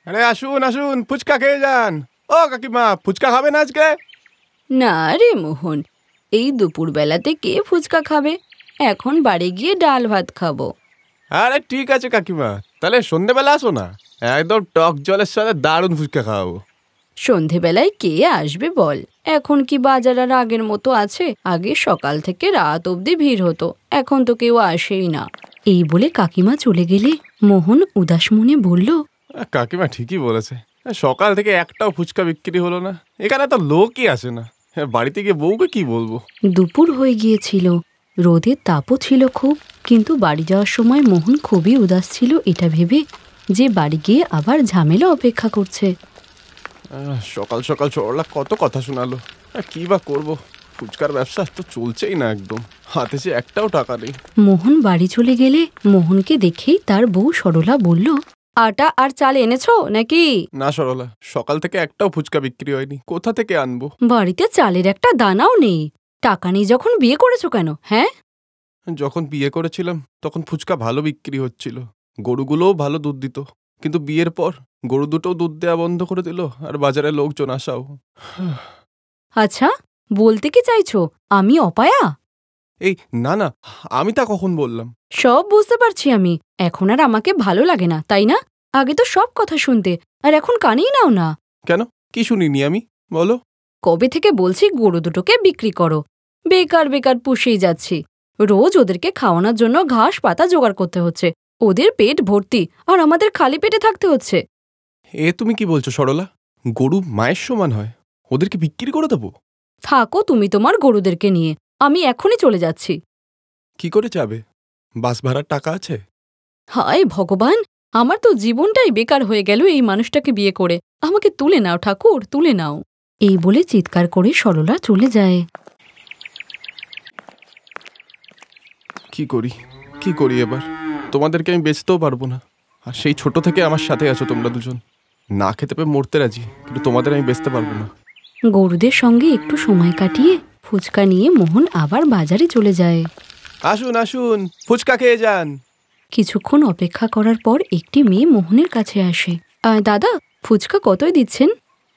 আরে আসুন আসুন, ফুচকা খেয়ে যান। ও কাকিমা, ফুচকা খাবেন আজকে? না রে মোহন, এই দুপুরবেলাতে কে ফুচকা খাবে? এখন বাড়ি গিয়ে ডাল ভাত খাবো। আরে ঠিক আছে কাকিমা, তাহলে সন্ধেবেলা আসো না, একদম টক জলের সাথে দারুণ ফুচকা খাওয়াবো। সন্ধেবেলায় কে আসবে বল? এখন কি বাজার আর আগের মতো আছে? আগে সকাল থেকে রাত অবধি ভিড় হতো, এখন তো কেউ আসেই না। এই বলে কাকিমা চলে গেলে মোহন উদাস মনে বলল, কাকিমা ঠিকই বলেছে, সকাল থেকে একটাও ফুচকা বিক্রি হলো না, এখানে তো লোকই আসে না। বাড়িতে গিয়ে বউকে কি বলবো। দুপুর হয়ে গিয়েছিল, রোদের তাপও ছিল খুব, কিন্তু বাড়ি যাওয়ার সময় মোহন খুবই উদাস ছিল এটা ভেবে যে বাড়ি গিয়ে আবার ঝামেলা অপেক্ষা করছে। সকাল সকাল সরলা কত কথা শোনালো, কি বা করবো, ফুচকার ব্যবসা তো চলছেই না, একদম হাতে যে একটাও টাকা নেই। মোহন বাড়ি চলে গেলে মোহনকে দেখেই তার বউ সরলা বলল, আটা আর চাল এনেছো নাকি? না সরলা, সকাল থেকে একটাও ফুচকা বিক্রি হয়নি, কোথা থেকে আনবো? বাড়িতে চালের একটা দানাও নেই। টাকা নেই যখন বিয়ে করেছো কেন? হ্যাঁ, যখন বিয়ে করেছিলাম তখন ফুচকা ভালো বিক্রি হচ্ছিল, গরুগুলোও ভালো দুধ দিত, কিন্তু বিয়ের পর গরু দুটোও দুধ দেওয়া বন্ধ করে দিল, আর বাজারে লোকজন আসাও। আচ্ছা, বলতে কি চাইছো আমি অপায়া? এই না না, আমি তা কখন বললাম? সব বুঝতে পারছি আমি, এখন আর আমাকে ভালো লাগে না, তাই না? আগে তো সব কথা শুনতে, আর এখন কানেই নাও না। কেন, কি শুনিনি আমি, বলো। কবে থেকে বলছি গরু দুটোকে বিক্রি করো, বেকার বেকার পুষেই যাচ্ছি। রোজ ওদেরকে খাওয়ানোর জন্য ঘাস পাতা জোগাড় করতে হচ্ছে, ওদের পেট ভর্তি আর আমাদের খালি পেটে থাকতে হচ্ছে। এ তুমি কি বলছো সরলা? গরু মায়ের সমান হয়, ওদেরকে বিক্রি করে দেবো? থাকো তুমি তোমার গরুদেরকে নিয়ে, আমি এখনই চলে যাচ্ছি। কি করে যাবে? বাস ভাড়ার টাকা আছে? হায় ভগবান, আমার তো জীবনটাই বেকার হয়ে গেল এই মানুষটাকে বিয়ে করে। আমাকে তুলে নাও ঠাকুর, তুলে নাও। এই বলে চিৎকার করে সরলা চলে যায়। কি করি, কি করি এবার? তোমাদেরকে আমি বেচতেও পারবো না, আর সেই ছোট থেকে আমার সাথে আছো তোমরা দুজন, না খেতে পেয়ে মরতে রাজি, কিন্তু তোমাদের আমি বেচতে পারবো না। গরুদের সঙ্গে একটু সময় কাটিয়ে ফুচকা নিয়ে মোহন আবার বাজারে চলে যায়। আসুন আসুন, ফুচকা খেয়ে যান। কিছুক্ষণ অপেক্ষা করার পর একটি মেয়ে মোহনের কাছে আসে। দাদা, ফুচকা কতই দিচ্ছেন?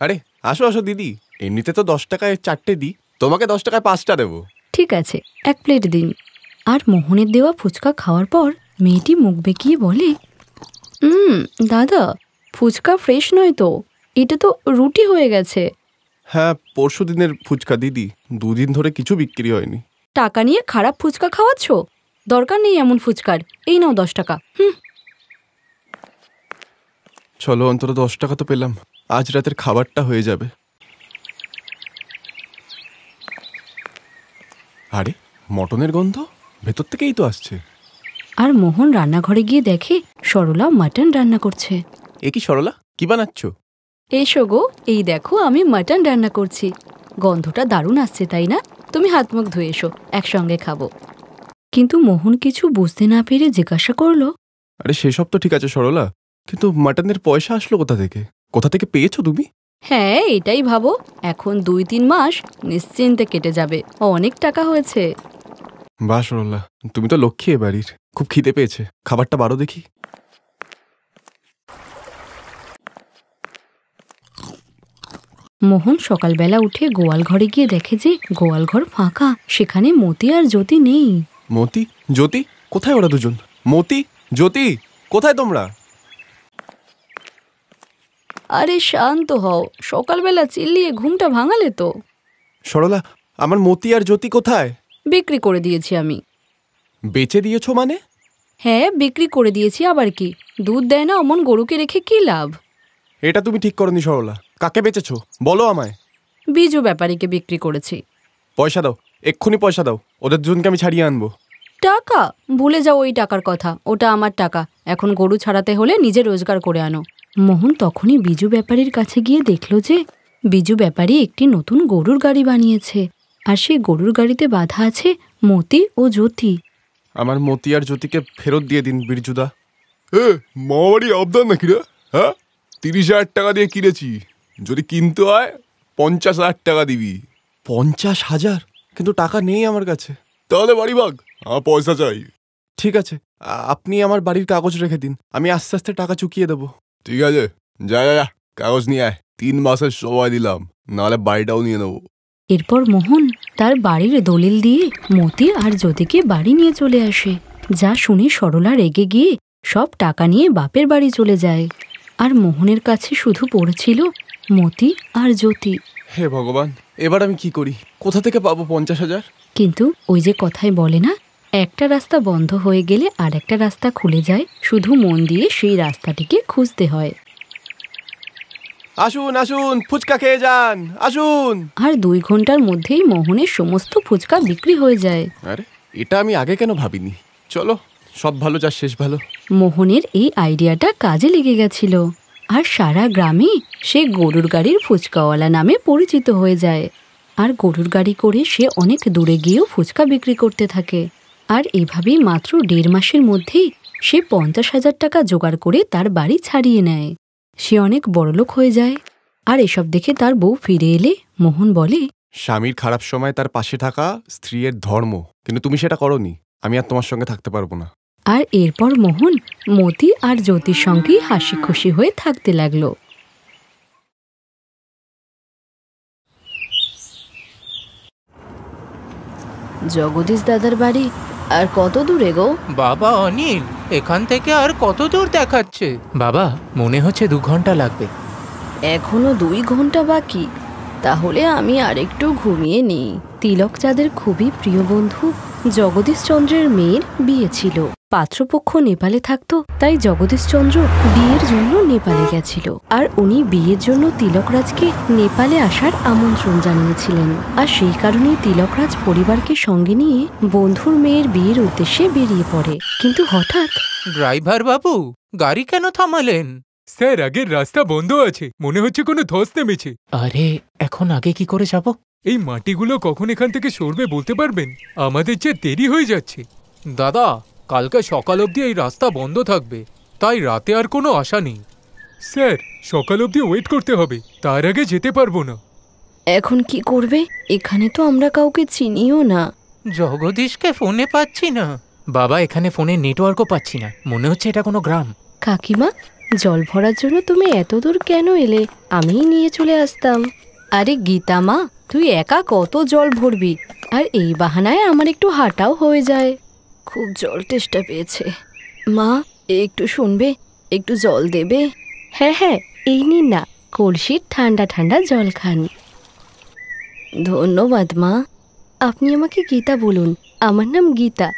আরে আসো আসো দিদি, এমনিতে তো 10 টাকায় 4টে দিই, তোমাকে 10 টাকায় 5টা দেবো। ঠিক আছে, 1 প্লেট দিন। আর মোহনের দেওয়া ফুচকা খাওয়ার পর মেয়েটি মুখ বেঁকিয়ে বলে, দাদা, ফুচকা ফ্রেশ নয় তো, এটা তো রুটি হয়ে গেছে। হ্যাঁ, পরশু দিনের ফুচকা দিদি, 2 দিন ধরে কিছু বিক্রি হয়নি। টাকা নিয়ে খারাপ ফুচকা খাওয়াচ্ছ? দরকার নেই এমন ফুচকার, এই নাও 10 টাকা। চলো, অন্তত 10 টাকা তো পেলাম, আজ রাতের খাবারটা হয়ে যাবে। আরে মটনের গন্ধ ভেতর থেকেই তো আসছে। আর মোহন রান্নাঘরে গিয়ে দেখে সরলা মাটন রান্না করছে। এ কি সরলা, কি বানাচ্ছ? এসো গো, এই দেখো আমি মাটন রান্না করছি। গন্ধটা দারুণ আসছে তাই না? তুমি হাত মুখ ধুয়ে এসো, একসঙ্গে খাবো। কিন্তু মোহন কিছু বুঝতে না পেরে জিজ্ঞাসা করলো, আরে সেসব তো ঠিক আছে সরলা, কিন্তু মাটনের পয়সা আসলো কোথা থেকে? কোথা থেকে পেয়েছো তুমি? হ্যাঁ, এটাই ভাবো, এখন 2-3 মাস নিশ্চিন্তে কেটে যাবে, অনেক টাকা হয়েছে। বাহ সরলা, তুমি তো লক্ষ্মী এ বাড়ির। খুব খিদে পেয়েছে, খাবারটা বারো দেখি। মোহন সকালবেলা উঠে গোয়াল ঘরে গিয়ে দেখে যে গোয়াল ঘর ফাঁকা, সেখানে মতি আর জ্যোতি নেই। মতি, জ্যোতি, কোথায় ওরা দুজন? মতি, জ্যোতি, কোথায় তোমরা? আরে শান্ত হও, সকালবেলা চিল্লিয়ে ঘুমটা ভাঙালে তো। সরলা, আমার মতি আর জ্যোতি কোথায়? বিক্রি করে দিয়েছি আমি। বেচে দিয়েছো মানে? হ্যাঁ, বিক্রি করে দিয়েছি, আবার কি? দুধ দেয় না অমন গরুকে রেখে কি লাভ? এটা তুমি ঠিক করনি সরলা, কাকে বেচেছো বলো আমায়। বিজু ব্যাপারীকে বিক্রি করেছি। পয়সা দাও, এক্ষুনি পয়সা দাও, ওদের দুজনকে আমি ছাড়িয়ে আনবো। টাকা? ভুলে যাও ওই টাকার কথা, ওটা আমার টাকা। এখন গরু ছাড়াতে হলে নিজে রোজগার করে আনো। মোহন তখনই বিজু ব্যাপারীর কাছে গিয়ে দেখল যে বিজু ব্যাপারী একটি নতুন গরুর গাড়ি বানিয়েছে, আর সেই গরুর গাড়িতে বাঁধা আছে মতি ও জ্যোতি। আমার মতি আর জ্যোতিকে ফেরত দিয়ে দিন বীরজুদা। মামাবাড়ি আবদার নাকি রে? হ্যাঁ, 30,000 টাকা দিয়ে কিনেছি, যদি কিনতে হয় 50,000 টাকা দিবি। 50,000? কিন্তু টাকা নেই আমার কাছে। তাহলে বাড়ি ভাগ, আমার পয়সা চাই। ঠিক আছে, আপনি আমার বাড়ির কাগজ রেখে দিন, আমি আস্তে আস্তে টাকা চুকিয়ে দেবো। ঠিক আছে, যা যা যা, কাগজ নিয়ে আয়। 3 মাসের সময় দিলাম, নাহলে বাড়িটাও নিয়ে নেবো। এরপর মোহন তার বাড়ির দলিল দিয়ে মতি আর জ্যোতিকে বাড়ি নিয়ে চলে আসে। যা শুনে সরলা রেগে গিয়ে সব টাকা নিয়ে বাপের বাড়ি চলে যায়। আর মোহনের কাছে শুধু পড়েছিল মতি আর জ্যোতি। হে ভগবান, এবার আমি কি করি? কোথা থেকে পাবো 50,000? কিন্তু ওই যে কথায় বলে না, একটা রাস্তা বন্ধ হয়ে গেলে আর একটা রাস্তা খুলে যায়, শুধু মন দিয়ে সেই রাস্তাটিকে খুঁজতে হয়। আসুন আসুন, ফুচকা খেয়ে যান, আসুন। আর 2 ঘন্টার মধ্যেই মোহনের সমস্ত ফুচকা বিক্রি হয়ে যায়। আরে, এটা আমি আগে কেন ভাবিনি? চলো, সব ভালো যার শেষ ভালো। মোহনের এই আইডিয়াটা কাজে লেগে গেছিল, আর সারা গ্রামে সে গরুর গাড়ির ফুচকাওয়ালা নামে পরিচিত হয়ে যায়। আর গরুর গাড়ি করে সে অনেক দূরে গিয়েও ফুচকা বিক্রি করতে থাকে। আর এভাবেই মাত্র 1.5 মাসের মধ্যেই সে 50,000 টাকা জোগাড় করে তার বাড়ি ছাড়িয়ে নেয়। সে অনেক বড়লোক হয়ে যায়। আর এসব দেখে তার বউ ফিরে এলে মোহন বলে, স্বামীর খারাপ সময় তার পাশে থাকা স্ত্রীর ধর্ম, কিন্তু তুমি সেটা করোনি। আমি আর তোমার সঙ্গে থাকতে পারবো না। আর এরপর মোহন মতি আর জ্যোতির সঙ্গেই হাসি খুশি হয়ে থাকতে লাগলো। জগদীশ দাদার বাড়ি আর কত দূরে গো? বাবা অনিল, এখান থেকে আর কত দূর দেখাচ্ছে? বাবা, মনে হচ্ছে 2 ঘন্টা লাগবে। এখনো 2 ঘন্টা বাকি, তাহলে আমি আরেকটু ঘুমিয়ে নিই। তিলক চাঁদের খুবই প্রিয় বন্ধু জগদীশচন্দ্রের মেয়ের বিয়ে ছিল। পাত্রপক্ষ নেপালে থাকতো, তাই জগদীশচন্দ্র বিয়ের জন্য নেপালে গেছিল। আর উনি বিয়ের জন্য তিলকরাজকে নেপালে আসার আমন্ত্রণ জানিয়েছিলেন। আর সেই কারণেই তিলকরাজ পরিবারকে সঙ্গে নিয়ে বন্ধুর মেয়ের বিয়ের উদ্দেশ্যে বেরিয়ে পড়ে। কিন্তু হঠাৎ, ড্রাইভার বাবু, গাড়ি কেন থামালেন? স্যার, আগের রাস্তা বন্ধ আছে, মনে হচ্ছে কোনো ধস নেমেছে। আরে, এখন আগে কি করে যাব? এই মাটিগুলো কখন এখান থেকে সরবে বলতে পারবেন? আমাদের যে দেরি হয়ে যাচ্ছে। দাদা, কালকে সকাল অবধি এই রাস্তা বন্ধ থাকবে, তাই রাতে আর কোনো আশা নেই। স্যার, সকাল অবধি ওয়েট করতে হবে, তার আগে যেতে পারবো না। এখন কি করবে? এখানে তো আমরা কাউকে চিনিও না। জগদীশকে ফোনে পাচ্ছি না। বাবা, এখানে ফোনে নেটওয়ার্কও পাচ্ছি না, মনে হচ্ছে এটা কোনো গ্রাম। কাকিমা, জল ভরার জন্য তুমি এত দূর কেন এলে? আমিই নিয়ে চলে আসতাম। আরে গীতা মা, তুই একা কত জল ভরবি? আর এই বাহানায় আমার একটু হাঁটাও হয়ে যায়। খুব জল তেষ্টা পেয়েছে। মা, একটু শুনবে, একটু জল দেবে? হ্যাঁ হ্যাঁ, এই নিন না, কলসির ঠান্ডা ঠান্ডা জল খান। ধন্যবাদ মা। আপনি আমাকে গীতা বলুন, আমার নাম গীতা।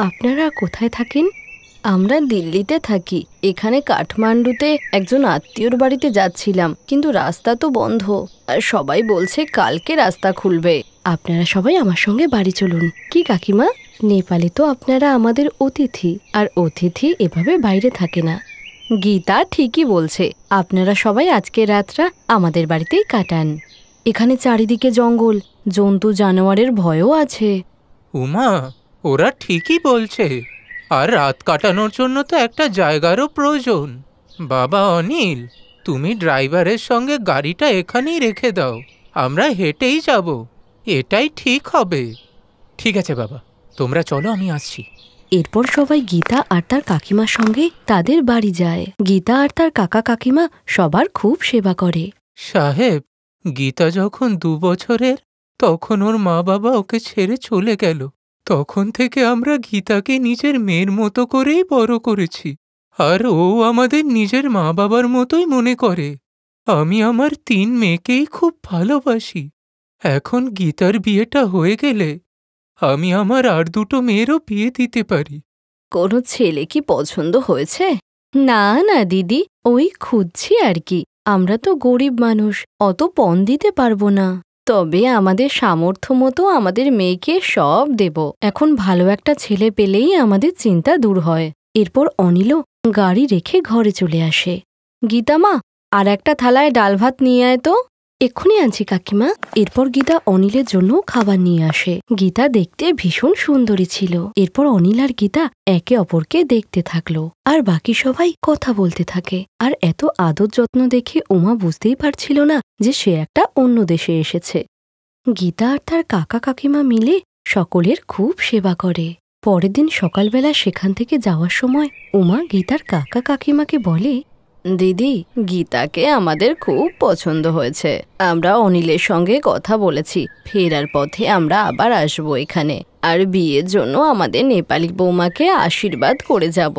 আপনারা কোথায় থাকেন? আমরা দিল্লিতে থাকি। এখানে কাঠমান্ডুতে একজন আত্মীয়র বাড়িতে যাচ্ছিলাম, কিন্তু রাস্তা তো বন্ধ। আর সবাই বলছে কালকে রাস্তা খুলবে। আপনারা সবাই আমার সঙ্গে বাড়ি চলুন। কি কাকিমা, নেপালে তো আপনারা আমাদের অতিথি, আর অতিথি এভাবে বাইরে থাকে না। গীতা ঠিকই বলছে, আপনারা সবাই আজকের রাতটা আমাদের বাড়িতেই কাটান। এখানে চারিদিকে জঙ্গল, জন্তু জানোয়ারের ভয়ও আছে। উমা, ওরা ঠিকই বলছে। আর রাত কাটানোর জন্য তো একটা জায়গারও প্রয়োজন। বাবা অনিল, তুমি ড্রাইভারের সঙ্গে গাড়িটা এখানেই রেখে দাও, আমরা হেঁটেই যাব, এটাই ঠিক হবে। ঠিক আছে বাবা, তোমরা চলো, আমি আসছি। এরপর সবাই গীতা আর তার কাকিমার সঙ্গে তাদের বাড়ি যায়। গীতা আর তার কাকা কাকিমা সবার খুব সেবা করে। সাহেব, গীতা যখন 2 বছরের, তখন ওর মা বাবা ওকে ছেড়ে চলে গেল। তখন থেকে আমরা গীতাকে নিজের মেয়ের মতো করেই বড় করেছি, আর ও আমাদের নিজের মা বাবার মতোই মনে করে। আমি আমার 3 মেয়েকেই খুব ভালোবাসি। এখন গীতার বিয়েটা হয়ে গেলে আমি আমার আর 2 মেয়েরও বিয়ে দিতে পারি। কোনো ছেলে কি পছন্দ হয়েছে? না না দিদি, ওই খুঁজছি আর কি। আমরা তো গরিব মানুষ, অত পণ দিতে পারবো না। তবে আমাদের সামর্থ্য মতো আমাদের মেয়েকে সব দেব। এখন ভালো একটা ছেলে পেলেই আমাদের চিন্তা দূর হয়। এরপর অনিলও গাড়ি রেখে ঘরে চলে আসে। গীতা মা, আর একটা থালায় ডাল ভাত নিয়ে আয় তো। এক্ষুনি আনছি কাকিমা। এরপর গীতা অনিলের জন্য খাবার নিয়ে আসে। গীতা দেখতে ভীষণ সুন্দরী ছিল। এরপর অনিল আর গীতা একে অপরকে দেখতে থাকলো, আর বাকি সবাই কথা বলতে থাকে। আর এত আদর যত্ন দেখে উমা বুঝতেই পারছিল না যে সে একটা অন্য দেশে এসেছে। গীতা আর তার কাকা কাকিমা মিলে সকলের খুব সেবা করে। পরের দিন সকালবেলা সেখান থেকে যাওয়ার সময় উমা গীতার কাকা কাকিমাকে বলে, দিদি, গীতাকে আমাদের খুব পছন্দ হয়েছে। আমরা অনিলের সঙ্গে কথা বলেছি, ফেরার পথে আমরা আবার আসবো এখানে, আর বিয়ের জন্য আমাদের নেপালি বৌমাকে আশীর্বাদ করে যাব।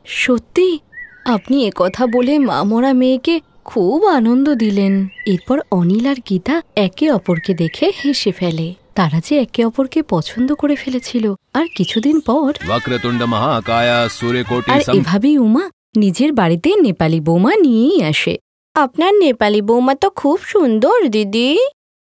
সত্যি? আপনি কথা বলে মা মরা মেয়েকে খুব আনন্দ দিলেন। এরপর অনিল আর গীতা একে অপরকে দেখে হেসে ফেলে। তারা যে একে অপরকে পছন্দ করে ফেলেছিল। আর কিছুদিন পর वक्रतुंड महाकाय सूर्यकोटि আর এভাবেই উমা নিজের বাড়িতে নেপালি বৌমা নিয়েই আসে। আপনার নেপালি বৌমা তো খুব সুন্দর দিদি।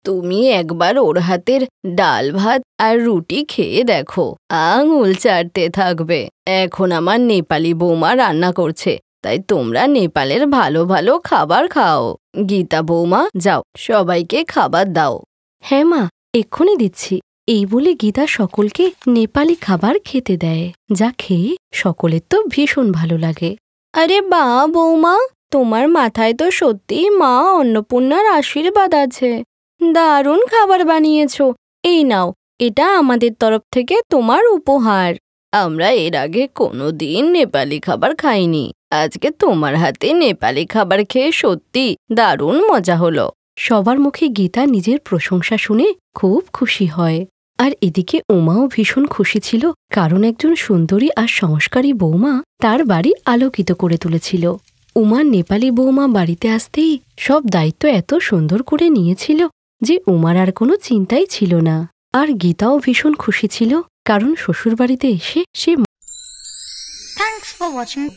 তুমি একবার ওর হাতের ডাল ভাত আর রুটি খেয়ে দেখো, আঙুল চাটতে থাকবে। এখন আমার নেপালি বৌমা রান্না করছে, তাই তোমরা নেপালের ভালো ভালো খাবার খাও। গীতা বৌমা, যাও সবাইকে খাবার দাও। হ্যাঁ মা, এক্ষুনি দিচ্ছি। এই বলে গীতা সকলকে নেপালি খাবার খেতে দেয়, যা খেয়ে সকলের তো ভীষণ ভালো লাগে। আরে বা বৌমা, তোমার মাথায় তো সত্যি মা অন্নপূর্ণার আশীর্বাদ আছে। দারুণ খাবার বানিয়েছো। এই নাও, এটা আমাদের তরফ থেকে তোমার উপহার। আমরা এর আগে কোনোদিন নেপালি খাবার খাইনি। আজকে তোমার হাতে নেপালি খাবার খেয়ে সত্যি দারুণ মজা হলো। সবার মুখে গীতা নিজের প্রশংসা শুনে খুব খুশি হয়। আর এদিকে উমাও ভীষণ খুশি ছিল, কারণ একজন সুন্দরী আর সংস্কারী বৌমা তার বাড়ি আলোকিত করে তুলেছিল। উমার নেপালি বৌমা বাড়িতে আসতেই সব দায়িত্ব এত সুন্দর করে নিয়েছিল যে উমার আর কোনো চিন্তাই ছিল না। আর গীতাও ভীষণ খুশি ছিল, কারণ শ্বশুরবাড়িতে এসে সে Thanks for watching.